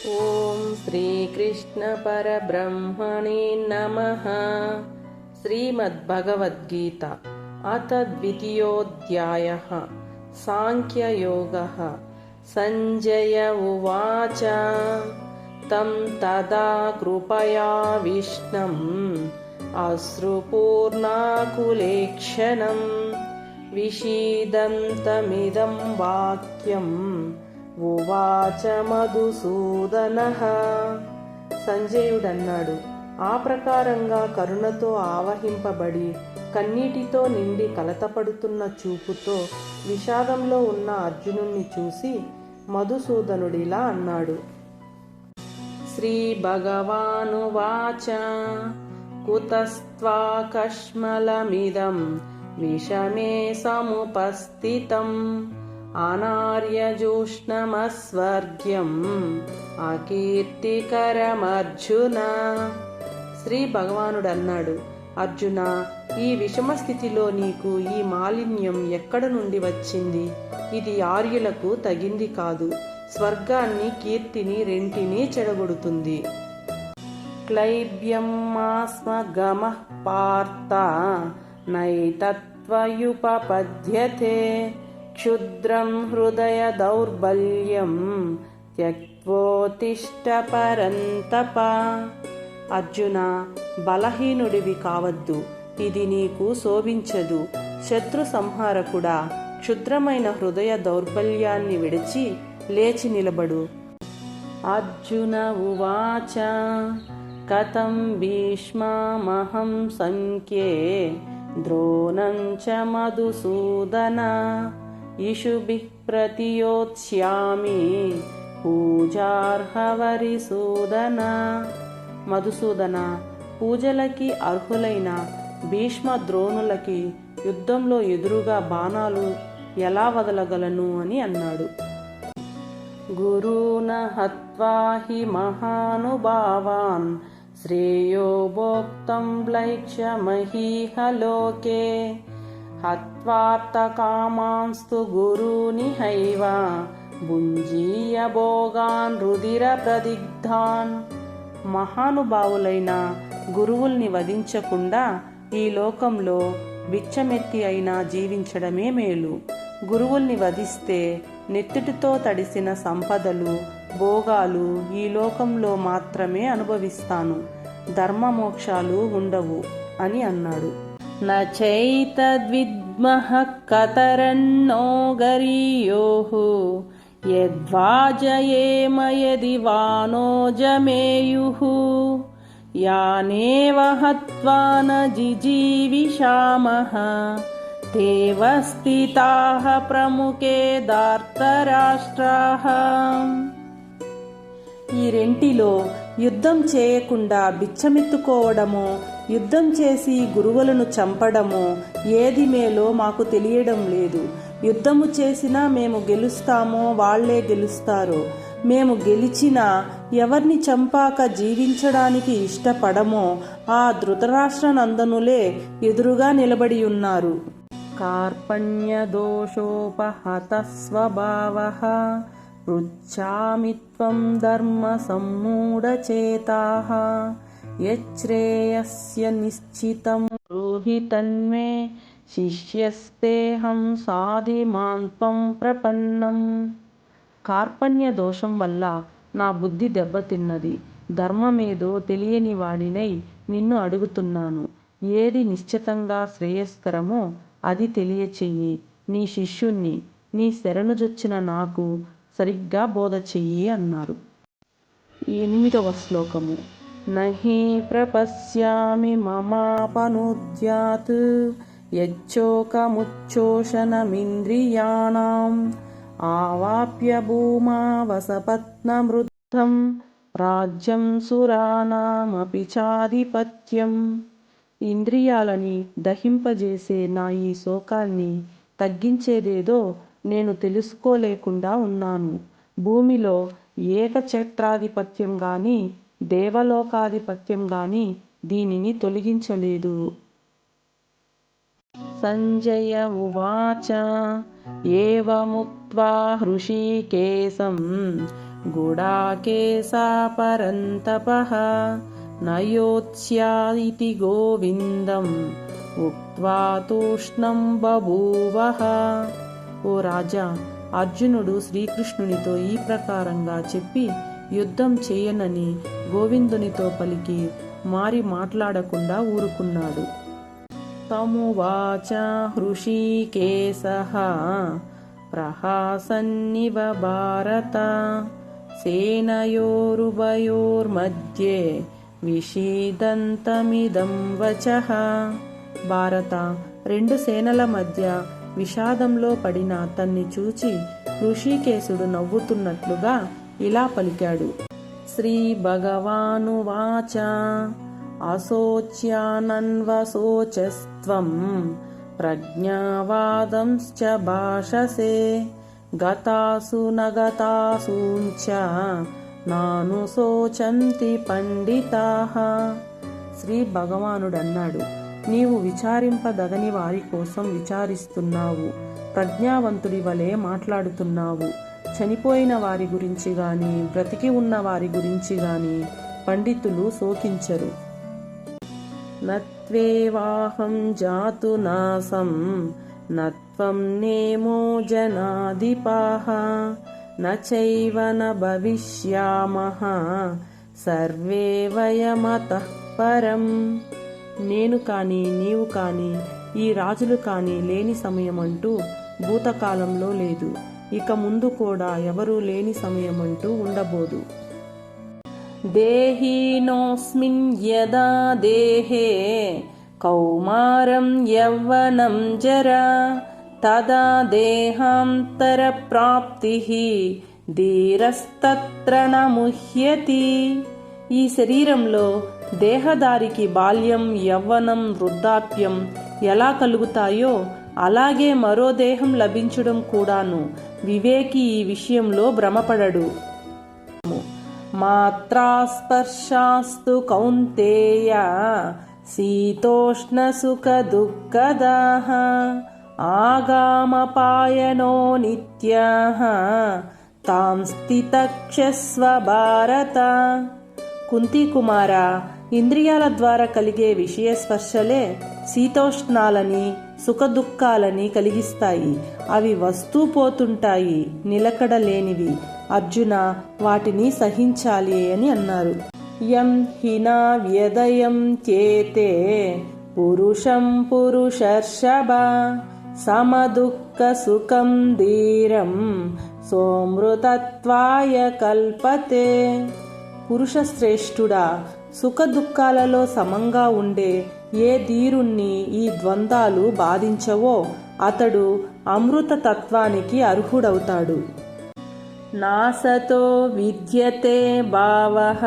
ఓం శ్రీకృష్ణ పరబ్రహ్మణే నమః. శ్రీమద్భగవద్గీత అథ ద్వితీయోऽధ్యాయः. సాంఖ్యయోగः. సంజయ ఉవాచ తం తదా కృపయావిష్ణం అశ్రుపూర్ణాకులేక్షణం విషీదంతమిదం వాక్యం ఉవాచ మధుసూదనః. సంజయుడన్నాడు, ఆ ప్రకారంగా కరుణతో ఆవహింపబడి కన్నీటితో నిండి కలతపడుతున్న చూపుతో విషాదంలో ఉన్న అర్జునుణ్ణి చూసి మధుసూదనుడిలా అన్నాడు. శ్రీ భగవానువాచ కుతస్త్వాకష్మలమిదం విషమే సముపస్థితం అనార్యజూష్ణమస్వర్గ్యం అకీర్తికరమర్జున. శ్రీ భగవానుడు అన్నాడు, అర్జున, ఈ విషమ స్థితిలో నీకు ఈ మాలిన్యం ఎక్కడ నుండి వచ్చింది? ఇది ఆర్యులకు తగింది కాదు. స్వర్గాన్ని, కీర్తిని రెంటినీ చెడగొడుతుంది. క్లైబ్యం మాస్మగమః పార్థ నైతత్వయుపపద్యతే క్షుద్రం హృదయ దౌర్బల్యం త్యక్తోతిష్ట పరంతప. అర్జున, బలహీనుడివి కావద్దు, ఇది నీకు శోభించదు. శత్రు సంహారకుడా, క్షుద్రమైన హృదయ దౌర్బల్యాన్ని విడిచి లేచి నిలబడు. అర్జున ఉవాచ కథం భీష్మామహం సంఖ్యే ద్రోణం చ మధుసూదన ఇషుభిః ప్రతియోత్స్యామి పూజార్హవరిసూదన. మధుసూదన, పూజలకి అర్హులైన భీష్మ ద్రోణులకి యుద్ధంలో ఎదురుగా బాణాలు ఎలా వదలగలను అని అన్నాడు. గురూణ హత్వా హి మహానుభావాన్ శ్రేయో భోక్తం మ్లేచ్ఛమహీహ లోకే హత్వార్థకామాంస్తు గురూనిహైవ భుంజీయ భోగాన్ రుధిర ప్రదిగ్ధాన్. మహానుభావులైన గురువుల్ని వధించకుండా ఈ లోకంలో బిచ్చమెత్తి అయినా జీవించడమే మేలు. గురువుల్ని వధిస్తే నెత్తుటితో తడిసిన సంపదలు, భోగాలు ఈ లోకంలో మాత్రమే అనుభవిస్తాను. ధర్మమోక్షాలు ఉండవు అని అన్నాడు. నచైతద్విద్మః కతరన్నో గరీయోః యద్వాజయేమ యది వానో జమేయుః యానేవ హత్వా న జిజీవిషామః తేవ స్థితాః ప్రముఖే ధార్తరాష్ట్రాః. ఈ రెంటిలో యుద్ధం చేయకుండా బిచ్చమెత్తుకోవడమో, యుద్ధం చేసి గురువులను చంపడమో ఏది మేలో మాకు తెలియడం లేదు. యుద్ధము చేసినా మేము గెలుస్తామో వాళ్లే గెలుస్తారో, మేము గెలిచినా ఎవరిని చంపాక జీవించడానికి ఇష్టపడమో ఆ ధృతరాష్ట్ర నందనులే ఎదురుగా నిలబడి ఉన్నారు. కార్పణ్య దోషోపహత స్వభావః పృచ్ఛామి త్వం ధర్మ సమ్మూఢచేతాః యచ్ఛ్రేయస్య నిశ్చితం బ్రూహి తన్మే శిష్యస్తేహం సాధిమాన్ త్వం ప్రపన్నం. కార్పణ్య దోషం వల్ల నా బుద్ధి దెబ్బతిన్నది. ధర్మమేదో తెలియని వాడినై నిన్ను అడుగుతున్నాను. ఏది నిశ్చితంగా శ్రేయస్కరమో అది తెలియచెయ్యి. నీ శిష్యుణ్ణి, నీ శరణుజొచ్చిన నాకు సరిగ్గా బోధ చెయ్యి అన్నారు. 8వ శ్లోకము. నహి ప్రపశ్యామి మమాపనుద్యాత్ యచ్చోకముచ్చోషణమింద్రియాణం ఆవాప్య భూమా వసపత్నమృద్ధం రాజ్యం సురాణమపి చాధిపత్యం. ఇంద్రియాలని దహింపజేసే నా ఈ శోకాన్ని తగ్గించేదేదో నేను తెలుసుకోలేకుండా ఉన్నాను. భూమిలో ఏకఛత్రాధిపత్యం గాని, దేవలోకాధిపత్యం గాని దీనిని తొలగించలేదు. సంజయ ఉవాచ ఏవముక్త్వా హృషీకేశం గుడాకేశా పరంతపః నయోత్స్యా ఇతి గోవిందం ఉక్త్వా తూష్ణం బభూవః. ఓ రాజా, అర్జునుడు శ్రీకృష్ణునితో ఈ ప్రకారంగా చెప్పి యుద్ధం చేయనని గోవిందునితో పలికి మారి మాట్లాడకుండా ఊరుకున్నాడు. తమువాచ హృషీకేశః ప్రహాసన్నివ భారత సేనయోరుభయోర్మధ్యే విషీదంతమిదం వచః. భారత, రెండు సేనల మధ్య విషాదంలో పడిన అతన్ని చూచి ఋషికేశుడు నవ్వుతున్నట్లుగా ఇలా పలికాడు. శ్రీ భగవానువాచ అశోచ్యానన్వశోచస్త్వం ప్రజ్ఞావాదంశ్చ భాషసే గతాసు నగతాసూంచ నాను శోచంతి పండితాః. శ్రీ భగవానుడన్నాడు, నీవు విచారింపదగని వారి కోసం విచారిస్తున్నావు, ప్రజ్ఞావంతుడి వలె మాట్లాడుతున్నావు. చనిపోయిన వారి గురించి గాని బ్రతికి ఉన్న వారి గురించి గాని పండితులు శోకించరు. నత్వేవాహం జాతు నాసం నత్వం నేమో జనాధిపాః నచైవ న భవిష్యామః సర్వే వయమతః పరం. నేను కాని నీవు కాని ఈ రాజులు కాని లేని సమయమంటూ భూతకాలంలో లేదు, ఇక ముందు కూడా ఎవరూ లేని సమయమంటూ ఉండబోదు. దేహీనోస్మిన్ యదా దేహే కౌమారం యవ్వనం జరా తదా దేహాంతర ప్రాప్తిః ధీరస్తత్ర న ముహ్యతి. ఈ శరీరంలో దేహదారికి బాల్యం, యవ్వనం, వృద్ధాప్యం ఎలా కలుగుతాయో అలాగే మరో దేహం లభించడం కూడాను. వివేకి ఈ విషయంలో భ్రమపడడు. మాత్రాస్పర్శాస్తు కౌంతేయ శీతోష్ణ సుఖ దుఃఖదాః ఆగామపాయనో నిత్యాః తాం స్థితక్షస్వ భారత. కుంతి కుమార, ఇంద్రియాల ద్వారా కలిగే విషయ స్పర్శలే శీతోష్ణాలని సుఖదుఖాలని కలిగిస్తాయి. అవి వస్తూ పోతుంటాయి, నిలకడలేనివి. అర్జున, వాటిని సహించాలి అని అన్నారు. యం హినా వ్యదయం చేతే పురుషం పురుషర్షభ సమదుఃఖ సుఖం ధీరం సోమృతత్వాయ కల్పతే. పురుష శ్రేష్ఠుడా, సుఖ దుఃఖాలలో సమంగా ఉండే ఏ ధీరుణ్ణి ఈ ద్వంద్వాలు బాధించవో అతడు అమృత తత్వానికి అర్హుడవుతాడు. నాసతో విద్యతే భావః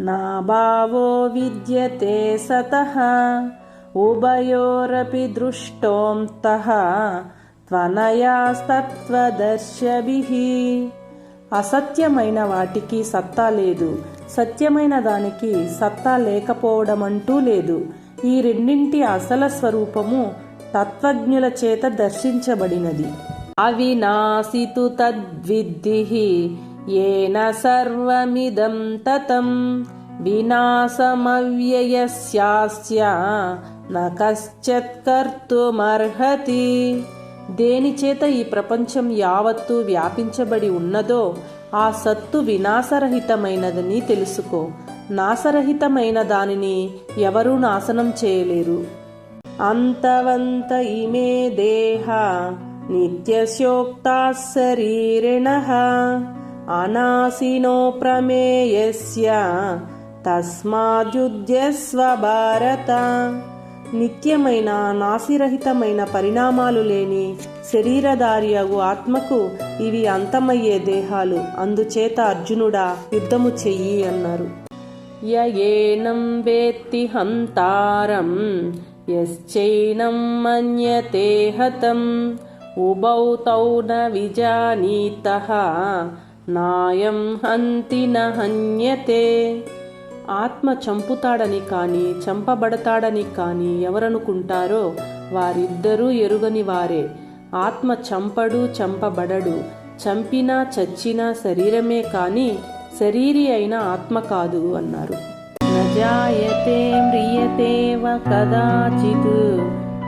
నా భావో విద్యతే సతః ఉభయోరపి దృష్టోంతః త్వనయాస్తత్వదర్శభిః. అసత్యమైన వాటికి సత్తా లేదు, సత్యమైన దానికి సత్తా లేకపోవడమంటూ లేదు. ఈ రెండింటి అసల స్వరూపము తత్వజ్ఞుల చేత దర్శించబడినది. అవినాశితు తద్విద్ధిః ఏన సర్వమిదం తతం వినాశమవ్యయస్యాస్య న కశ్చిత్ కర్తుమర్హతి. దేని చేత ఈ ప్రపంచం యావత్తు వ్యాపించబడి ఉన్నదో ఆ సత్తు వినాశరహితమైనదని తెలుసుకో. నాశరహితమైన దానిని ఎవరూ నాశనం చేయలేరు. అంతవంత ఇమే దేహ నిత్యస్యోక్తా శరీరిణః అనాశినో ప్రమేయస్య తస్మాద్యుధ్యస్వ భారత. నిత్యమైన నాశిరహితమైన పరిణామాలు లేని శరీరధారియగు ఆత్మకు ఇవి అంతమయ్యే దేహాలు. అందుచేత అర్జునుడా, యుద్ధము చెయ్యి అన్నారు. యయేనం వేత్తి హంతారం యశ్చైనం మన్యతే హతం ఉభౌ తౌ న విజానీతః నాయం హంతి న హన్యతే. ఆత్మ చంపుతాడని కాని చంపబడతాడని కాని ఎవరనుకుంటారో వారిద్దరూ ఎరుగని వారే. ఆత్మ చంపడు, చంపబడడు. చంపినా చచ్చినా శరీరమే కాని శరీరి అయిన ఆత్మ కాదు అన్నారు. నజాయతే మ్రియతే వ కదాచిత్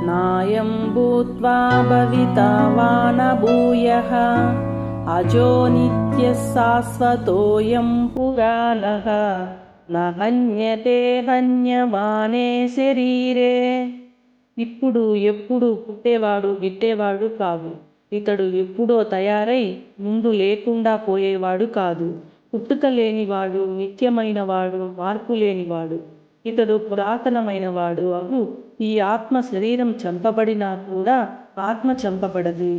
నాయం భూత్వా భవితా వా న భూయః అజో నిత్యః శాశ్వతోయం పురాణః న హన్యతే హన్యమానే శరీరే. ఇప్పుడు ఎప్పుడు పుట్టేవాడు గిట్టేవాడు కాదు. ఇతడు ఎప్పుడో తయారై ముందు లేకుండా పోయేవాడు కాదు. పుట్టుక లేనివాడు, నిత్యమైనవాడు, మార్పు లేనివాడు. ఇతడు పురాతనమైనవాడు అగు ఈ ఆత్మ శరీరం చంపబడినా కూడా ఆత్మ చంపబడదు.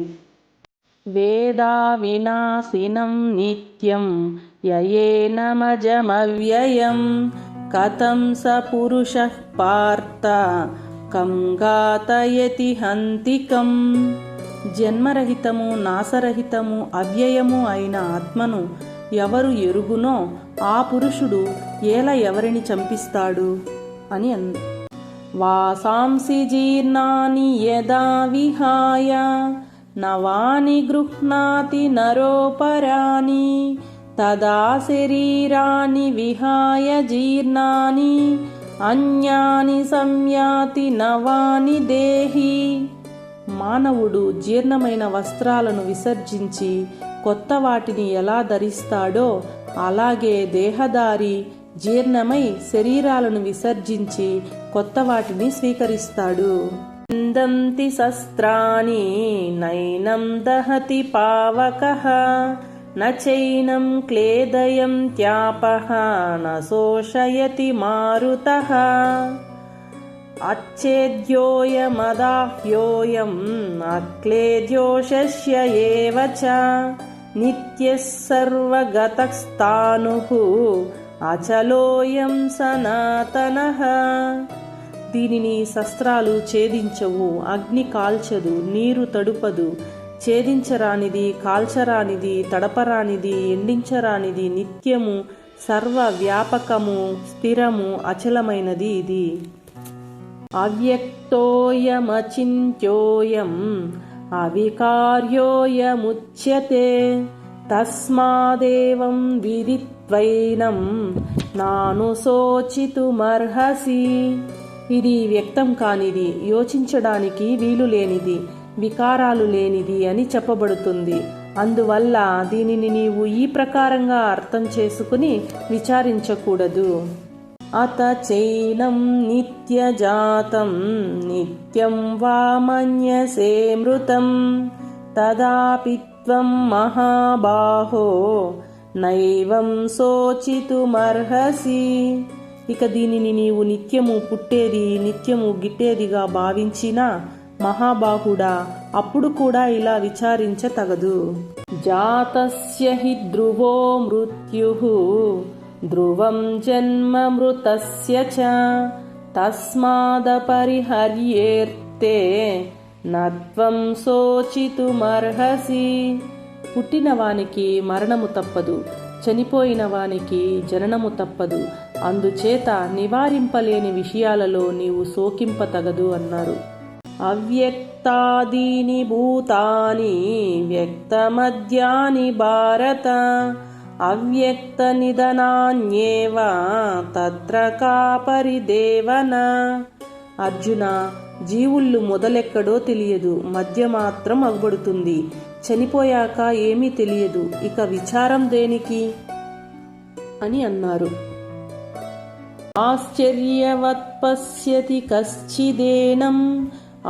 వేదా వినాశినం నిత్యం యయేనమజమవ్యయం కథం స పురుషః పార్థ కం ఘాతయతి హంతికం. జన్మరహితము, నాశరహితము, అవ్యయము అయిన ఆత్మను ఎవరు ఎరుగునో ఆ పురుషుడు ఏల ఎవరిని చంపిస్తాడు అని వాసాంసి జీర్ణాని యదా విహాయ నవాని గృహ్ణాతి నరోపరాని తదా శరీరాని విహాయ జీర్ణాని అన్యాని సంయాతి నవాని దేహి. మానవుడు జీర్ణమైన వస్త్రాలను విసర్జించి కొత్త వాటిని ఎలా ధరిస్తాడో అలాగే దేహదారి జీర్ణమై శరీరాలను విసర్జించి కొత్త వాటిని స్వీకరిస్తాడు. దంతి శస్త్రాణి నైనం దహతి పావకః నచైనం క్లేదయం త్యాపః న శోషయతి మారుతః అచ్ఛేద్యోయమదాహ్యోయం అక్లేద్యోషస్య ఏవ చ నిత్యః సర్వగతస్థానుః అచలోయం సనాతనః. దీనిని శస్త్రాలు ఛేదించవు, అగ్ని కాల్చదు, నీరు తడుపదు. ఛేదించరానిది, కాల్చరానిది, తడపరానిది, ఎండించరానిది, నిత్యము, సర్వవ్యాపకము, స్థిరము, అచలమైనది ఇది. అవ్యక్తోయమచింత్యోయం అవికార్యోయముచ్యతే తస్మాదేవం విదిత్వైనం నానుశోచితుమర్హసి. ఇది వ్యక్తం కానిది, యోచించడానికి వీలు లేనిది, వికారాలు లేనిది అని చెప్పబడుతుంది. అందువల్ల దీనిని నీవు ఈ ప్రకారంగా అర్థం చేసుకుని విచారించకూడదు. అత చైనం నిత్యజాతం నిత్యం వా మన్యసే మృతం తదాపి త్వం మహాబాహో నైవం శోచితుమర్హసి. ఇక దీనిని నీవు నిత్యము పుట్టేది, నిత్యము గిట్టేదిగా భావించినా మహాబాహుడా అప్పుడు కూడా ఇలా విచారించతగదు. జాతస్య హి ధ్రువో మృత్యుః ధ్రువం జన్మ మృతస్య చ తస్మాదపరిహర్యేర్తే నత్వం శోచితుమర్హసి. పుట్టిన వానికి మరణము తప్పదు, చనిపోయిన వానికి జననము తప్పదు. అందుచేత నివారింపలేని విషయాలలో నీవు శోకింపతగదు అన్నారు. అవ్యక్తాదీని భూతాని వ్యక్తమద్యాని భారత అవ్యక్త నిధనాన్యేవ తత్ర కా పరిదేవన. అర్జున, జీవుళ్ళు మొదలెక్కడో తెలియదు, మధ్య మాత్రం అగుబడుతుంది, చనిపోయాక ఏమీ తెలియదు, ఇక విచారం దేనికి అని అన్నారు. ఆశ్చర్యవత్ పశ్యతి కశ్చిదేనం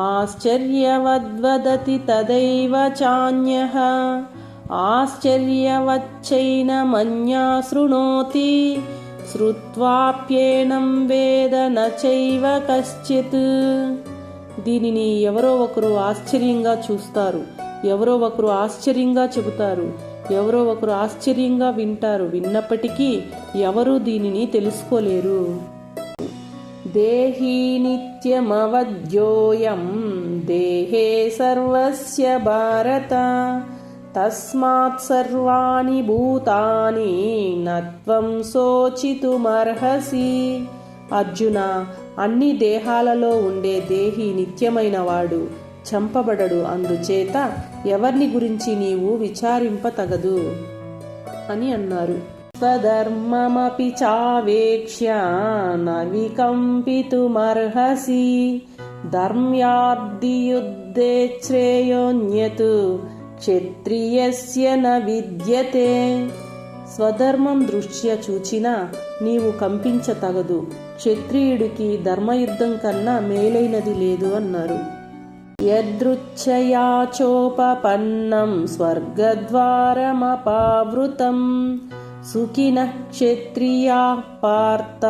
ఆశ్చర్యవద్వదతి తదైవ చాన్యః ఆశ్చర్యవచ్చైనమన్యా శృణోతి శ్రుత్వాప్యేనం వేద నచైవ కశ్చిత్. దీనిని ఎవరో ఒకరు ఆశ్చర్యంగా చూస్తారు, ఎవరో ఒకరు ఆశ్చర్యంగా చెబుతారు, ఎవరో ఒకరు ఆశ్చర్యంగా వింటారు. విన్నప్పటికీ ఎవరూ దీనిని తెలుసుకోలేరు. దేహీ నిత్యమవద్యోయం దేహే సర్వస్య భారత తస్మాత్ సర్వాణి భూతాని నత్వం శోచితుమర్హసి. అర్జున, అన్ని దేహాలలో ఉండే దేహి నిత్యమైనవాడు, చంపబడడు. అందుచేత ఎవరిని గురించి నీవు విచారింపతగదు అని అన్నారు. స్వధర్మమపి చావేక్ష్య న వికంపితుమర్హసి ధర్మ్యార్థి యుద్ధే శ్రేయోన్యత్ క్షత్రియస్య న విద్యతే. స్వధర్మం దృష్ట్యా చూచినా నీవు కంపించతగదు. క్షత్రియుడికి ధర్మయుద్ధం కన్నా మేలైనది లేదు అన్నారు. యదృచ్ఛయా చోపపన్నం స్వర్గద్వారమపావృతం సుఖినః క్షత్రియాః పార్థ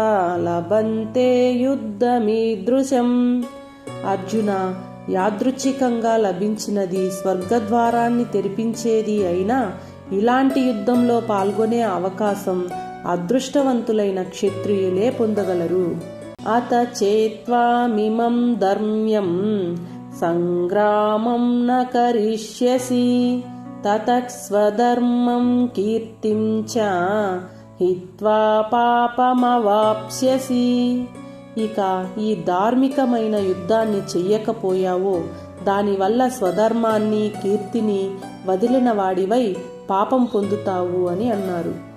లభంతే యుద్ధమీదృశం. అర్జున, యాదృచ్ఛికంగా లభించినది స్వర్గద్వారాన్ని తెరిపించేది అయినా ఇలాంటి యుద్ధంలో పాల్గొనే అవకాశం అదృష్టవంతులైన క్షత్రియులే పొందగలరు. అత చేత్వామిమం ధర్మ్యం సంగ్రామం న కరిష్యసి తతః స్వధర్మం కీర్తిం చ హిత్వా పాపమవాప్స్యసి. ఇక ఈ ధార్మికమైన యుద్ధాన్ని చెయ్యకపోయావో దానివల్ల స్వధర్మాన్ని కీర్తిని వదిలిన వాడివై పాపం పొందుతావు అని అన్నారు.